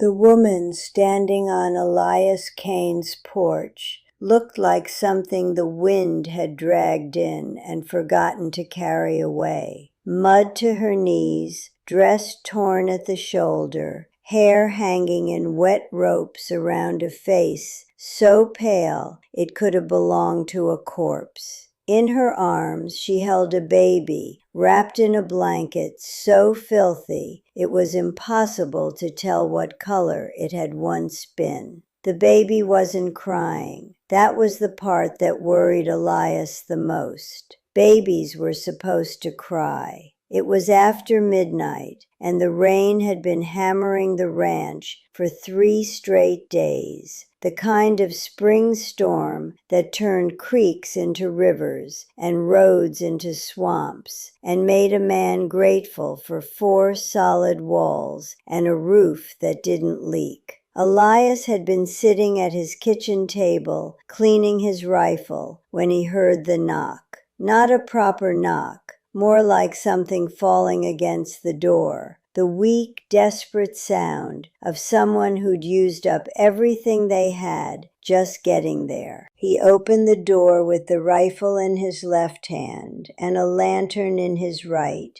The woman standing on Elias Kane's porch looked like something the wind had dragged in and forgotten to carry away. Mud to her knees, dress torn at the shoulder, hair hanging in wet ropes around a face so pale it could have belonged to a corpse. In her arms she held a baby, wrapped in a blanket so filthy it was impossible to tell what color it had once been. The baby wasn't crying. That was the part that worried Elias the most. Babies were supposed to cry. It was after midnight, and the rain had been hammering the ranch for 3 straight days, the kind of spring storm that turned creeks into rivers and roads into swamps, and made a man grateful for 4 solid walls and a roof that didn't leak. Elias had been sitting at his kitchen table, cleaning his rifle, when he heard the knock. Not a proper knock, more like something falling against the door. The weak, desperate sound of someone who'd used up everything they had just getting there. He opened the door with the rifle in his left hand and a lantern in his right,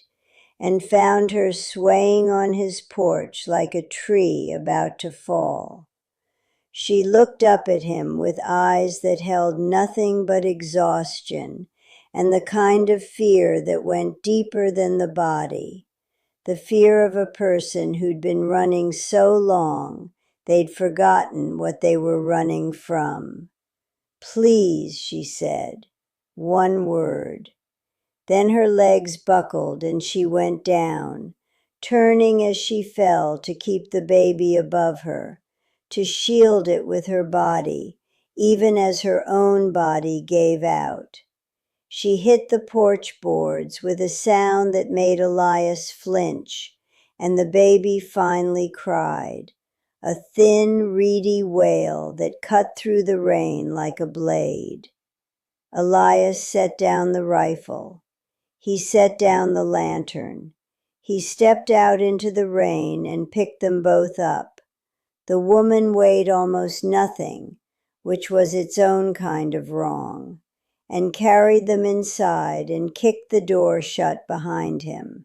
and found her swaying on his porch like a tree about to fall. She looked up at him with eyes that held nothing but exhaustion and the kind of fear that went deeper than the body, the fear of a person who'd been running so long they'd forgotten what they were running from. "Please," she said, 1 word. Then her legs buckled and she went down, turning as she fell to keep the baby above her, to shield it with her body, even as her own body gave out. She hit the porch boards with a sound that made Elias flinch, and the baby finally cried, a thin, reedy wail that cut through the rain like a blade. Elias set down the rifle. He set down the lantern. He stepped out into the rain and picked them both up. The woman weighed almost nothing, which was its own kind of wrong, and carried them inside and kicked the door shut behind him.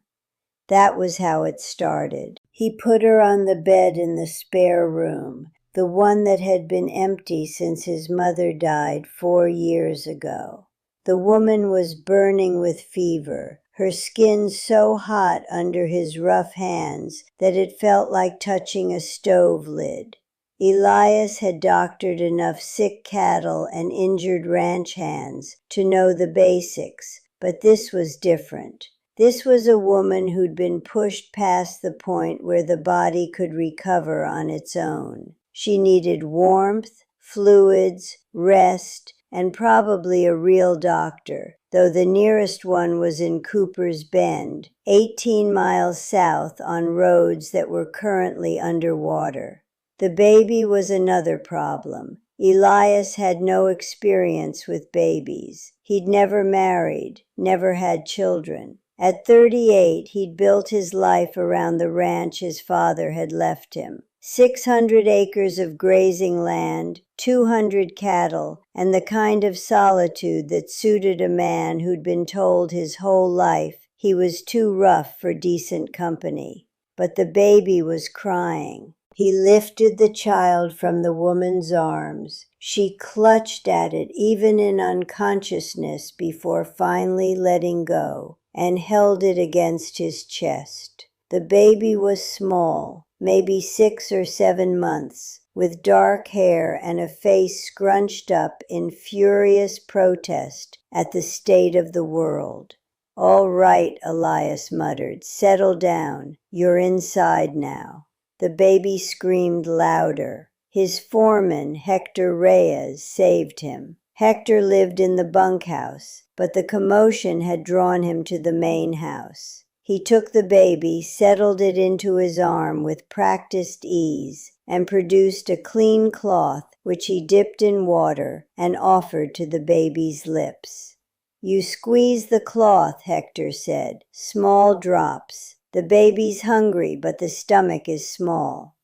That was how it started. He put her on the bed in the spare room, the one that had been empty since his mother died 4 years ago. The woman was burning with fever, her skin so hot under his rough hands that it felt like touching a stove lid. Elias had doctored enough sick cattle and injured ranch hands to know the basics, but this was different. This was a woman who'd been pushed past the point where the body could recover on its own. She needed warmth, fluids, rest, and probably a real doctor, though the nearest one was in Cooper's Bend, 18 miles south on roads that were currently underwater. The baby was another problem. Elias had no experience with babies. He'd never married, never had children. At 38, he'd built his life around the ranch his father had left him. 600 acres of grazing land, 200 cattle, and the kind of solitude that suited a man who'd been told his whole life he was too rough for decent company. But the baby was crying. He lifted the child from the woman's arms. She clutched at it even in unconsciousness before finally letting go, and held it against his chest. The baby was small, maybe 6 or 7 months, with dark hair and a face scrunched up in furious protest at the state of the world. "All right," Elias muttered. "Settle down. You're inside now." The baby screamed louder. His foreman, Hector Reyes, saved him. Hector lived in the bunkhouse, but the commotion had drawn him to the main house. He took the baby, settled it into his arm with practiced ease, and produced a clean cloth which he dipped in water and offered to the baby's lips. "You squeeze the cloth," Hector said. "Small drops. The baby's hungry, but the stomach is small."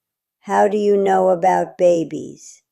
How do you know about babies?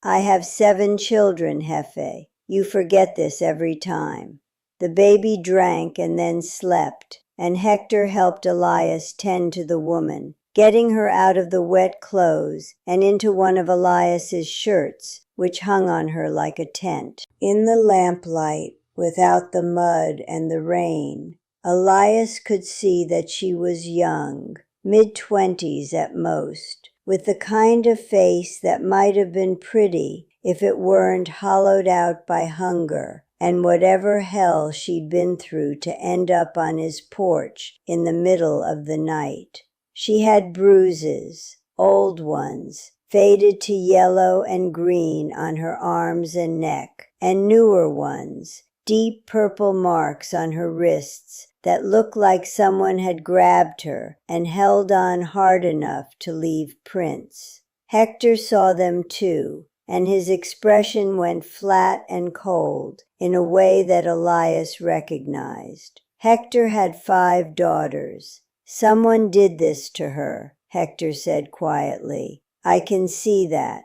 I have 7 children, Jefe. You forget this every time. The baby drank and then slept, and Hector helped Elias tend to the woman, getting her out of the wet clothes and into one of Elias's shirts, which hung on her like a tent. In the lamplight, without the mud and the rain, Elias could see that she was young, mid-20s at most, with the kind of face that might have been pretty if it weren't hollowed out by hunger and whatever hell she'd been through to end up on his porch in the middle of the night. She had bruises, old ones, faded to yellow and green on her arms and neck, and newer ones, deep purple marks on her wrists that looked like someone had grabbed her and held on hard enough to leave prints. Hector saw them too, and his expression went flat and cold in a way that Elias recognized. Hector had 5 daughters. Someone did this to her, Hector said quietly. I can see that.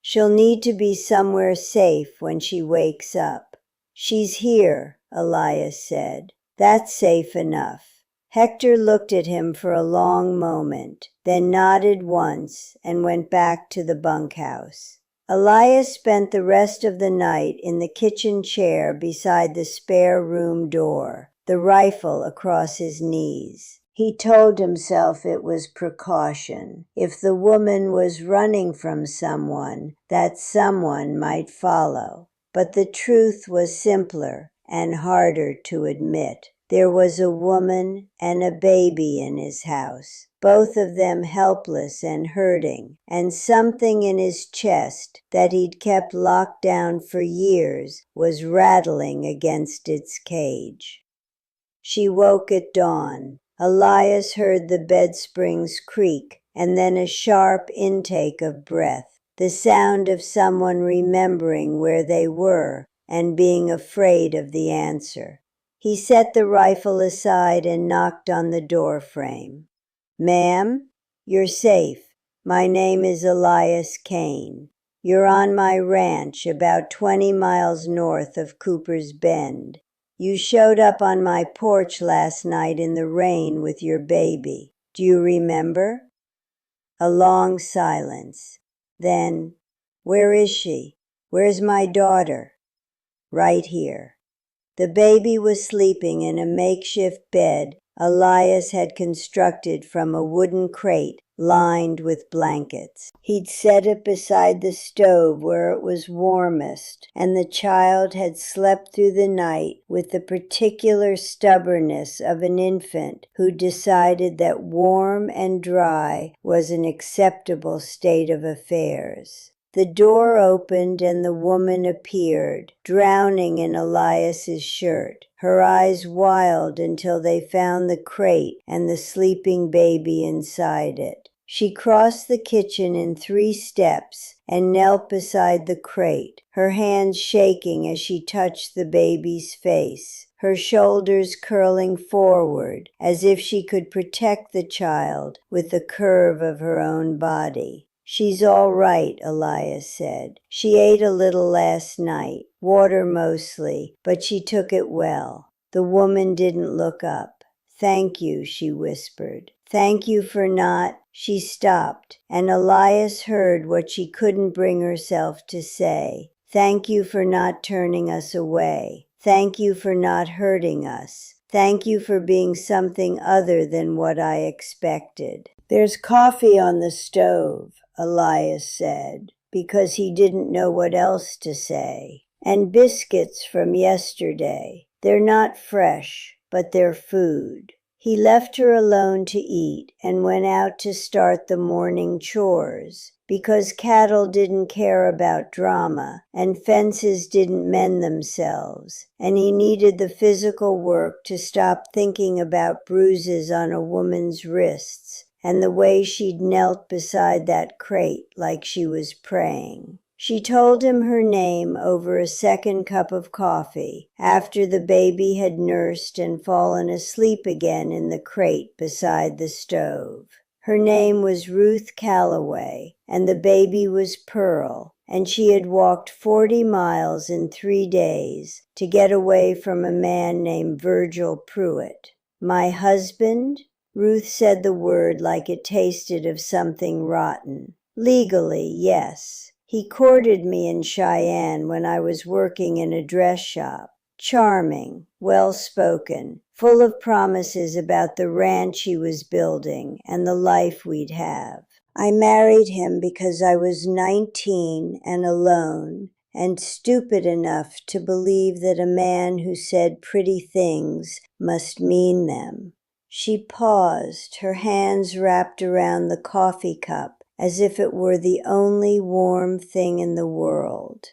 She'll need to be somewhere safe when she wakes up. She's here, Elias said. That's safe enough. Hector looked at him for a long moment, then nodded once and went back to the bunkhouse. Elias spent the rest of the night in the kitchen chair beside the spare room door, the rifle across his knees. He told himself it was precaution. If the woman was running from someone, that someone might follow. But the truth was simpler and harder to admit. There was a woman and a baby in his house, both of them helpless and hurting, and something in his chest that he'd kept locked down for years was rattling against its cage. She woke at dawn. Elias heard the bed springs creak and then a sharp intake of breath, the sound of someone remembering where they were and being afraid of the answer. He set the rifle aside and knocked on the door frame. Ma'am, you're safe. My name is Elias Kane. You're on my ranch about 20 miles north of Cooper's Bend. You showed up on my porch last night in the rain with your baby. Do you remember? A long silence. Then, where is she? Where's my daughter? Right here. The baby was sleeping in a makeshift bed Elias had constructed from a wooden crate lined with blankets. He'd set it beside the stove where it was warmest, and the child had slept through the night with the particular stubbornness of an infant who decided that warm and dry was an acceptable state of affairs. The door opened and the woman appeared, drowning in Elias's shirt, her eyes wild until they found the crate and the sleeping baby inside it. She crossed the kitchen in 3 steps and knelt beside the crate, her hands shaking as she touched the baby's face, her shoulders curling forward as if she could protect the child with the curve of her own body. She's all right, Elias said. She ate a little last night, water mostly, but she took it well. The woman didn't look up. Thank you, she whispered. Thank you for not... She stopped, and Elias heard what she couldn't bring herself to say. Thank you for not turning us away. Thank you for not hurting us. Thank you for being something other than what I expected. There's coffee on the stove, Elias said, because he didn't know what else to say. And biscuits from yesterday. They're not fresh, but they're food. He left her alone to eat and went out to start the morning chores, because cattle didn't care about drama and fences didn't mend themselves, and he needed the physical work to stop thinking about bruises on a woman's wrists and the way she'd knelt beside that crate like she was praying. She told him her name over a second cup of coffee after the baby had nursed and fallen asleep again in the crate beside the stove. Her name was Ruth Calloway, and the baby was Pearl, and she had walked 40 miles in 3 days to get away from a man named Virgil Pruitt. My husband? Ruth said the word like it tasted of something rotten. Legally, yes. He courted me in Cheyenne when I was working in a dress shop. Charming, well-spoken, full of promises about the ranch he was building and the life we'd have. I married him because I was 19 and alone and stupid enough to believe that a man who said pretty things must mean them. She paused, her hands wrapped around the coffee cup as if it were the only warm thing in the world.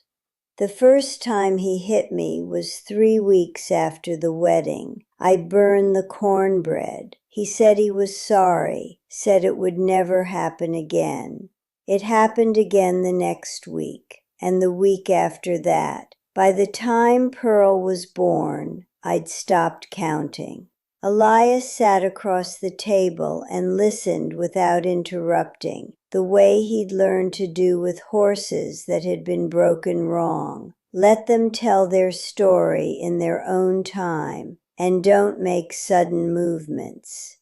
The first time he hit me was 3 weeks after the wedding. I burned the cornbread. He said he was sorry, said it would never happen again. It happened again the next week, and the week after that. By the time Pearl was born, I'd stopped counting. Elias sat across the table and listened without interrupting, the way he'd learned to do with horses that had been broken wrong. Let them tell their story in their own time, and don't make sudden movements.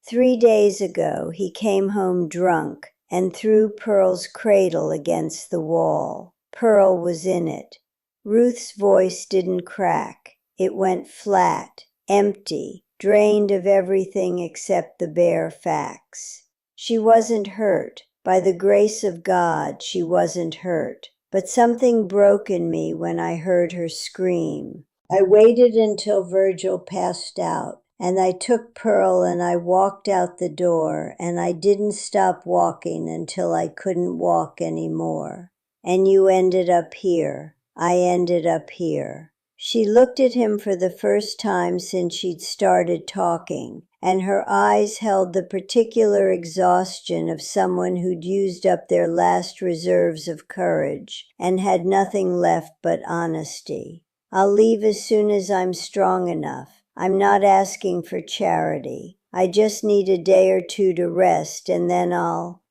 3 days ago, he came home drunk and threw Pearl's cradle against the wall. Pearl was in it. Ruth's voice didn't crack. It went flat, empty, drained of everything except the bare facts. She wasn't hurt. By the grace of God, she wasn't hurt. But something broke in me when I heard her scream. I waited until Virgil passed out, and I took Pearl and I walked out the door, and I didn't stop walking until I couldn't walk anymore. And you ended up here. I ended up here. She looked at him for the first time since she'd started talking, and her eyes held the particular exhaustion of someone who'd used up their last reserves of courage and had nothing left but honesty. I'll leave as soon as I'm strong enough. I'm not asking for charity. I just need a day or two to rest, and then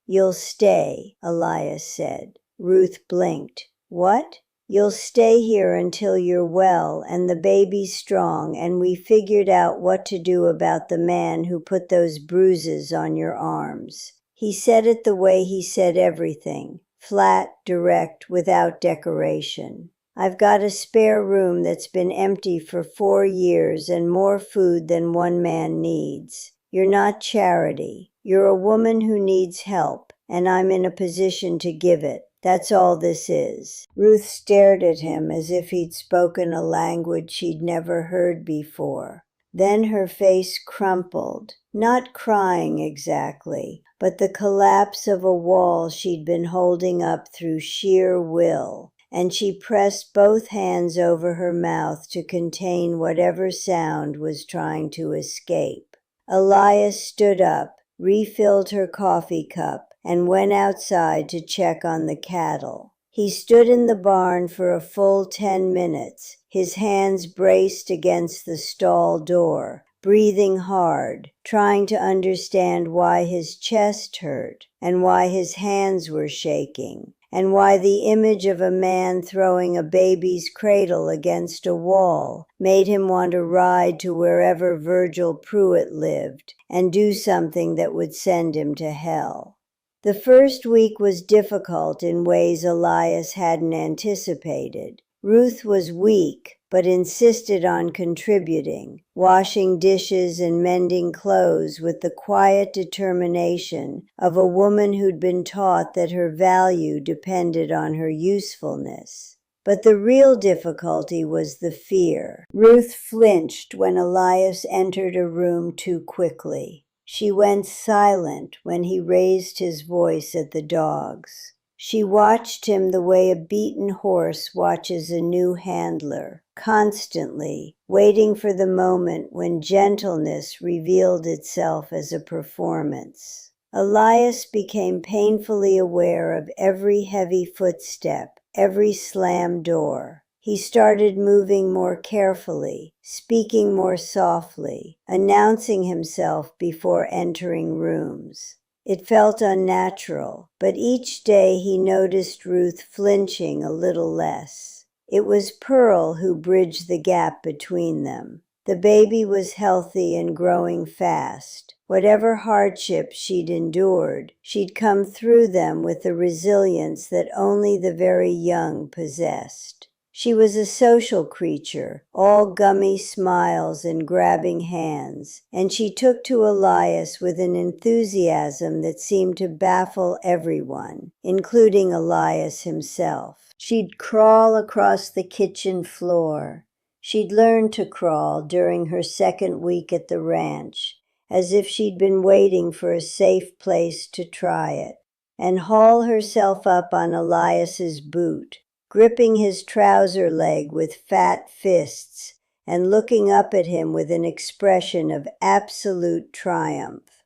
You'll stay, Elias said. Ruth blinked. What? You'll stay here until you're well and the baby's strong and we figured out what to do about the man who put those bruises on your arms. He said it the way he said everything, flat, direct, without decoration. I've got a spare room that's been empty for 4 years and more food than one man needs. You're not charity. You're a woman who needs help, and I'm in a position to give it. That's all this is. Ruth stared at him as if he'd spoken a language she'd never heard before. Then her face crumpled, not crying exactly, but the collapse of a wall she'd been holding up through sheer will, and she pressed both hands over her mouth to contain whatever sound was trying to escape. Elias stood up, refilled her coffee cup, and went outside to check on the cattle. He stood in the barn for a full 10 minutes, his hands braced against the stall door, breathing hard, trying to understand why his chest hurt, and why his hands were shaking, and why the image of a man throwing a baby's cradle against a wall made him want to ride to wherever Virgil Pruitt lived and do something that would send him to hell. The first week was difficult in ways Elias hadn't anticipated. Ruth was weak, but insisted on contributing, washing dishes and mending clothes with the quiet determination of a woman who'd been taught that her value depended on her usefulness. But the real difficulty was the fear. Ruth flinched when Elias entered a room too quickly. She went silent when he raised his voice at the dogs. She watched him the way a beaten horse watches a new handler, constantly, waiting for the moment when gentleness revealed itself as a performance. Elias became painfully aware of every heavy footstep, every slammed door. He started moving more carefully, speaking more softly, announcing himself before entering rooms. It felt unnatural, but each day he noticed Ruth flinching a little less. It was Pearl who bridged the gap between them. The baby was healthy and growing fast. Whatever hardships she'd endured, she'd come through them with a resilience that only the very young possessed. She was a social creature, all gummy smiles and grabbing hands, and she took to Elias with an enthusiasm that seemed to baffle everyone, including Elias himself. She'd crawl across the kitchen floor. She'd learned to crawl during her second week at the ranch, as if she'd been waiting for a safe place to try it, and haul herself up on Elias's boot, gripping his trouser leg with fat fists and looking up at him with an expression of absolute triumph.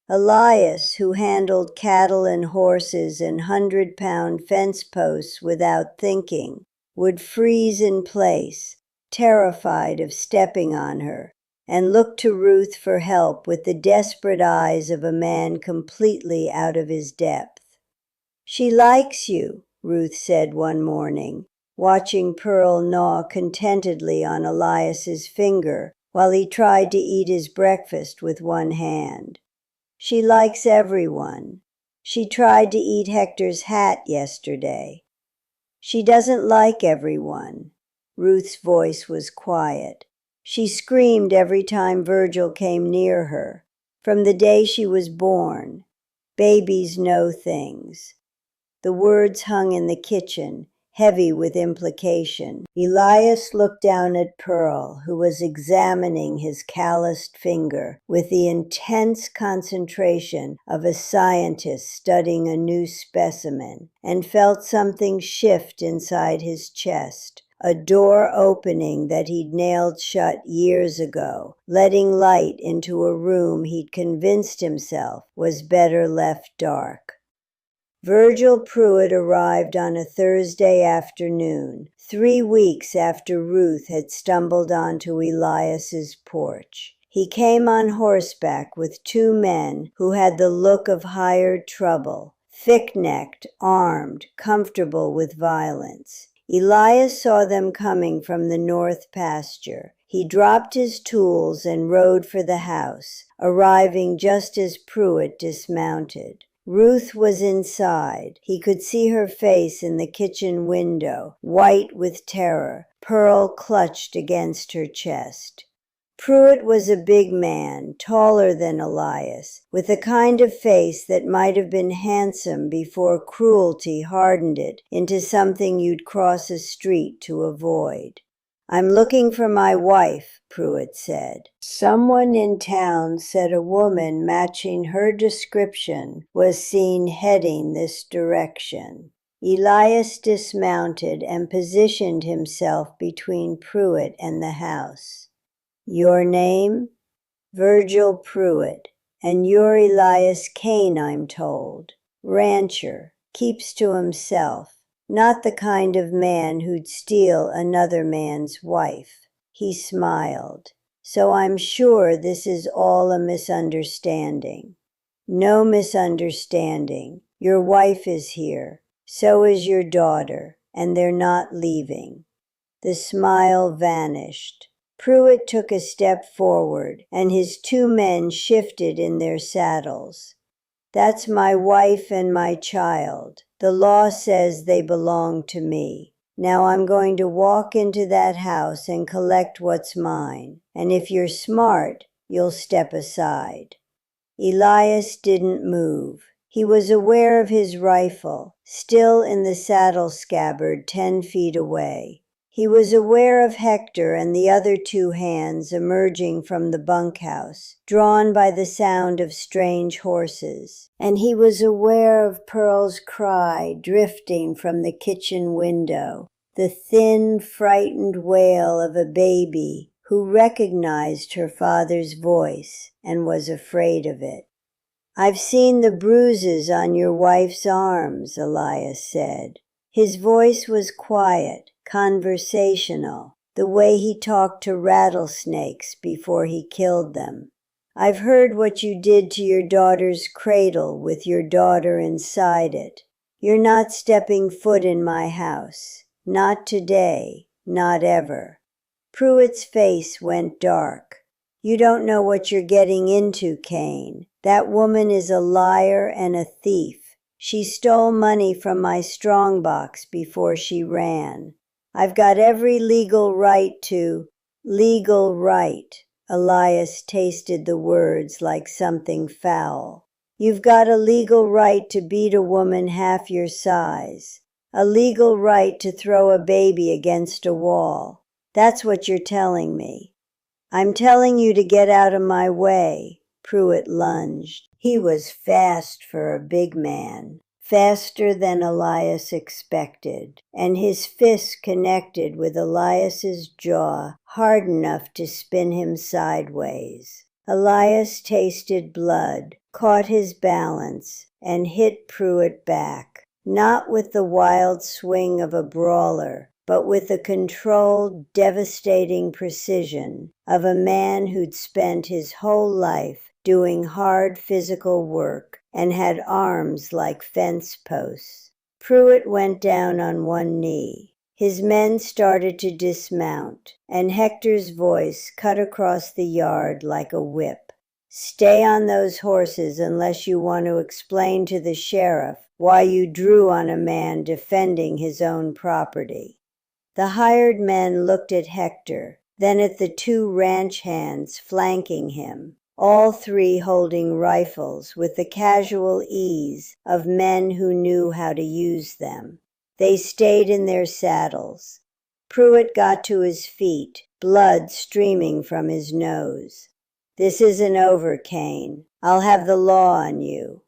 Elias, who handled cattle and horses and 100-pound fence posts without thinking, would freeze in place, terrified of stepping on her, and look to Ruth for help with the desperate eyes of a man completely out of his depth. "She likes you," Ruth said one morning, watching Pearl gnaw contentedly on Elias's finger while he tried to eat his breakfast with one hand. "She likes everyone. She tried to eat Hector's hat yesterday." "She doesn't like everyone." Ruth's voice was quiet. She screamed every time Virgil came near her, from the day she was born. "Babies know things." The words hung in the kitchen, heavy with implication. Elias looked down at Pearl, who was examining his calloused finger with the intense concentration of a scientist studying a new specimen, and felt something shift inside his chest. A door opening that he'd nailed shut years ago, letting light into a room he'd convinced himself was better left dark. Virgil Pruitt arrived on a Thursday afternoon, 3 weeks after Ruth had stumbled onto Elias's porch. He came on horseback with 2 men who had the look of hired trouble, thick-necked, armed, comfortable with violence. Elias saw them coming from the north pasture. He dropped his tools and rode for the house, arriving just as Pruitt dismounted. Ruth was inside. He could see her face in the kitchen window, white with terror, Pearl clutched against her chest. Pruitt was a big man, taller than Elias, with a kind of face that might have been handsome before cruelty hardened it into something you'd cross a street to avoid. "I'm looking for my wife," Pruitt said. Someone in town said a woman matching her description was seen heading this direction. Elias dismounted and positioned himself between Pruitt and the house. "Your name?" "Virgil Pruitt. And you're Elias Kane, I'm told. Rancher. Keeps to himself. Not the kind of man who'd steal another man's wife." He smiled. "So I'm sure this is all a misunderstanding." "No misunderstanding. Your wife is here. So is your daughter, and they're not leaving." The smile vanished. Pruitt took a step forward, and his 2 men shifted in their saddles. "That's my wife and my child. The law says they belong to me. Now I'm going to walk into that house and collect what's mine. And if you're smart, you'll step aside." Elias didn't move. He was aware of his rifle, still in the saddle scabbard 10 feet away. He was aware of Hector and the other 2 hands emerging from the bunkhouse, drawn by the sound of strange horses. And he was aware of Pearl's cry drifting from the kitchen window, the thin, frightened wail of a baby who recognized her father's voice and was afraid of it. "I've seen the bruises on your wife's arms," Elias said. His voice was quiet, conversational, the way he talked to rattlesnakes before he killed them. I've heard what you did to your daughter's cradle with your daughter inside it. You're not stepping foot in my house. Not today. Not ever." Pruitt's face went dark. "You don't know what you're getting into, Kane. That woman is a liar and a thief. She stole money from my strongbox before she ran. I've got every legal right to—" "Legal right." Elias tasted the words like something foul. "You've got a legal right to beat a woman half your size. A legal right to throw a baby against a wall. That's what you're telling me." "I'm telling you to get out of my way." Pruitt lunged. He was fast for a big man, faster than Elias expected, and his fist connected with Elias's jaw hard enough to spin him sideways. Elias tasted blood, caught his balance, and hit Pruitt back, not with the wild swing of a brawler, but with the controlled, devastating precision of a man who'd spent his whole life doing hard physical work and had arms like fence posts. Pruitt went down on one knee. His men started to dismount, and Hector's voice cut across the yard like a whip. "Stay on those horses unless you want to explain to the sheriff why you drew on a man defending his own property." The hired men looked at Hector, then at the two ranch hands flanking him, all three holding rifles with the casual ease of men who knew how to use them. They stayed in their saddles. Pruitt got to his feet, blood streaming from his nose. "This isn't over, Kane. I'll have the law on you.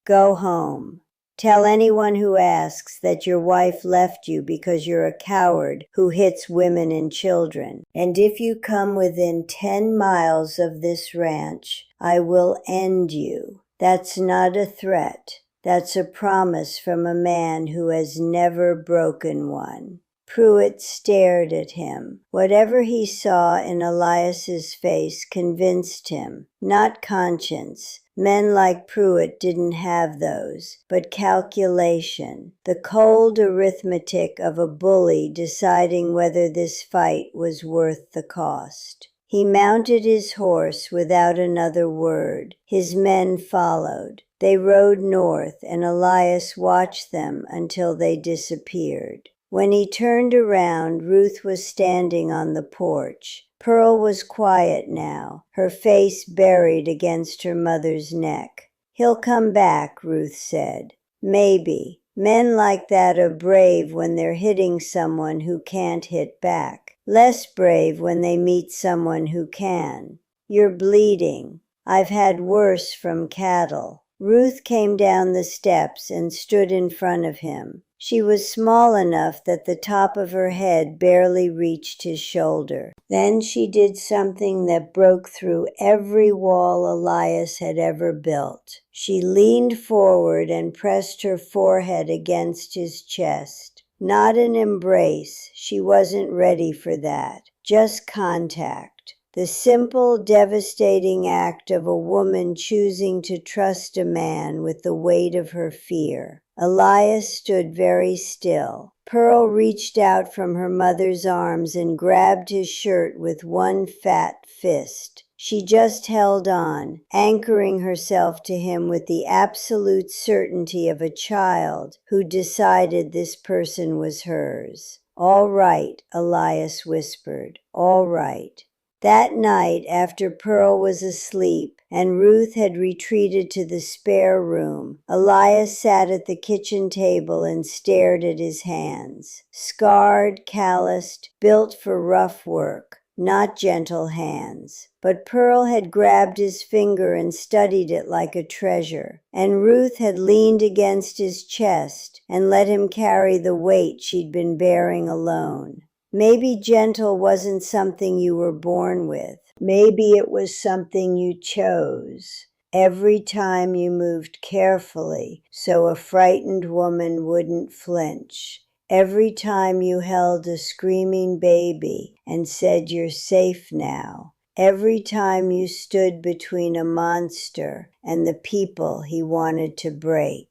Go home. Tell anyone who asks that your wife left you because you're a coward who hits women and children. And if you come within 10 miles of this ranch, I will end you." That's not a threat. That's a promise from a man who has never broken one. Pruitt stared at him. Whatever he saw in Elias's face convinced him, not conscience. Men like Pruitt didn't have those, but calculation, the cold arithmetic of a bully deciding whether this fight was worth the cost. He mounted his horse without another word. His men followed. They rode north, and Elias watched them until they disappeared. When he turned around, Ruth was standing on the porch. Pearl was quiet now, her face buried against her mother's neck. "He'll come back," Ruth said. "Maybe. Men like that are brave when they're hitting someone who can't hit back. Less brave when they meet someone who can. You're bleeding. I've had worse from cattle." Ruth came down the steps and stood in front of him. She was small enough that the top of her head barely reached his shoulder. Then she did something that broke through every wall Elias had ever built. She leaned forward and pressed her forehead against his chest. Not an embrace. She wasn't ready for that. Just contact. The simple, devastating act of a woman choosing to trust a man with the weight of her fear. Elias stood very still. Pearl reached out from her mother's arms and grabbed his shirt with one fat fist. She just held on, anchoring herself to him with the absolute certainty of a child who decided this person was hers. "All right," Elias whispered. "All right." That night, after Pearl was asleep and Ruth had retreated to the spare room, Elias sat at the kitchen table and stared at his hands. Scarred, calloused, built for rough work, not gentle hands. But Pearl had grabbed his finger and studied it like a treasure, and Ruth had leaned against his chest and let him carry the weight she'd been bearing alone. Maybe gentle wasn't something you were born with. Maybe it was something you chose. Every time you moved carefully so a frightened woman wouldn't flinch. Every time you held a screaming baby and said, "You're safe now." every time you stood between a monster and the people he wanted to break.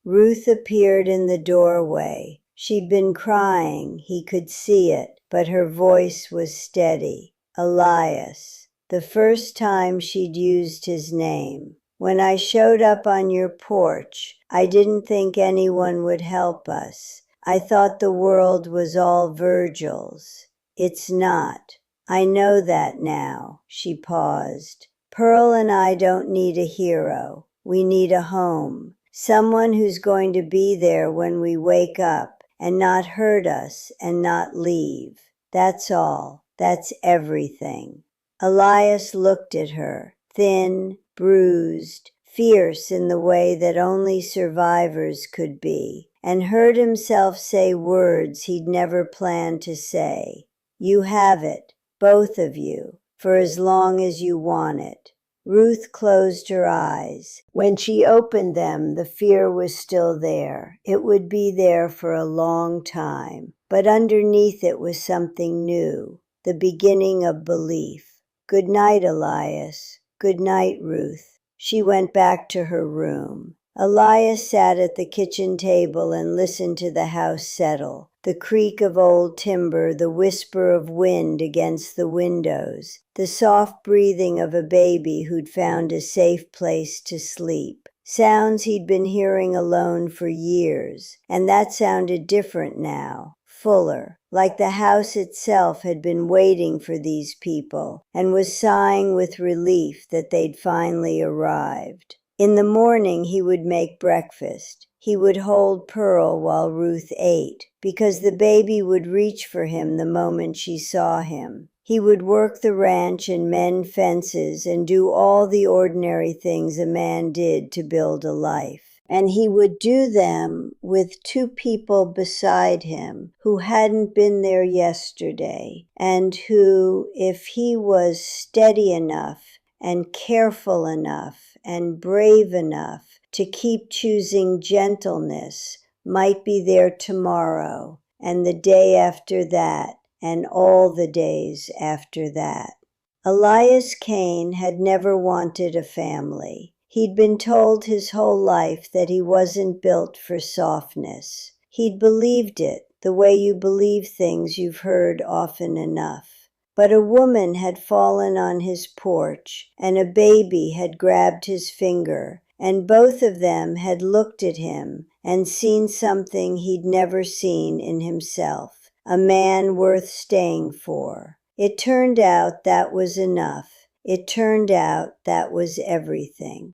Ruth appeared in the doorway. She'd been crying, he could see it, but her voice was steady. Elias. The first time she'd used his name. When I showed up on your porch, I didn't think anyone would help us. I thought the world was all Virgil's. It's not. I know that now. She paused. Pearl and I don't need a hero. We need a home. Someone who's going to be there when we wake up and not hurt us and not leave. That's all. That's everything. Elias looked at her, thin, bruised, fierce in the way that only survivors could be, and heard himself say words he'd never planned to say. You have it, both of you, for as long as you want it. Ruth closed her eyes. When she opened them, the fear was still there. It would be there for a long time. But underneath it was something new, the beginning of belief. Good night, Elias. Good night, Ruth. She went back to her room. Elias sat at the kitchen table and listened to the house settle. The creak of old timber, the whisper of wind against the windows, the soft breathing of a baby who'd found a safe place to sleep. Sounds he'd been hearing alone for years, and that sounded different now, fuller, like the house itself had been waiting for these people and was sighing with relief that they'd finally arrived. In the morning he would make breakfast. He would hold Pearl while Ruth ate, because the baby would reach for him the moment she saw him. He would work the ranch and mend fences and do all the ordinary things a man did to build a life. And he would do them with two people beside him who hadn't been there yesterday, and who, if he was steady enough and careful enough and brave enough to keep choosing gentleness, might be there tomorrow and the day after that and all the days after that. Elias Kane had never wanted a family. He'd been told his whole life that he wasn't built for softness. He'd believed it, the way you believe things you've heard often enough. But a woman had fallen on his porch, and a baby had grabbed his finger, and both of them had looked at him and seen something he'd never seen in himself, a man worth staying for. It turned out that was enough. It turned out that was everything.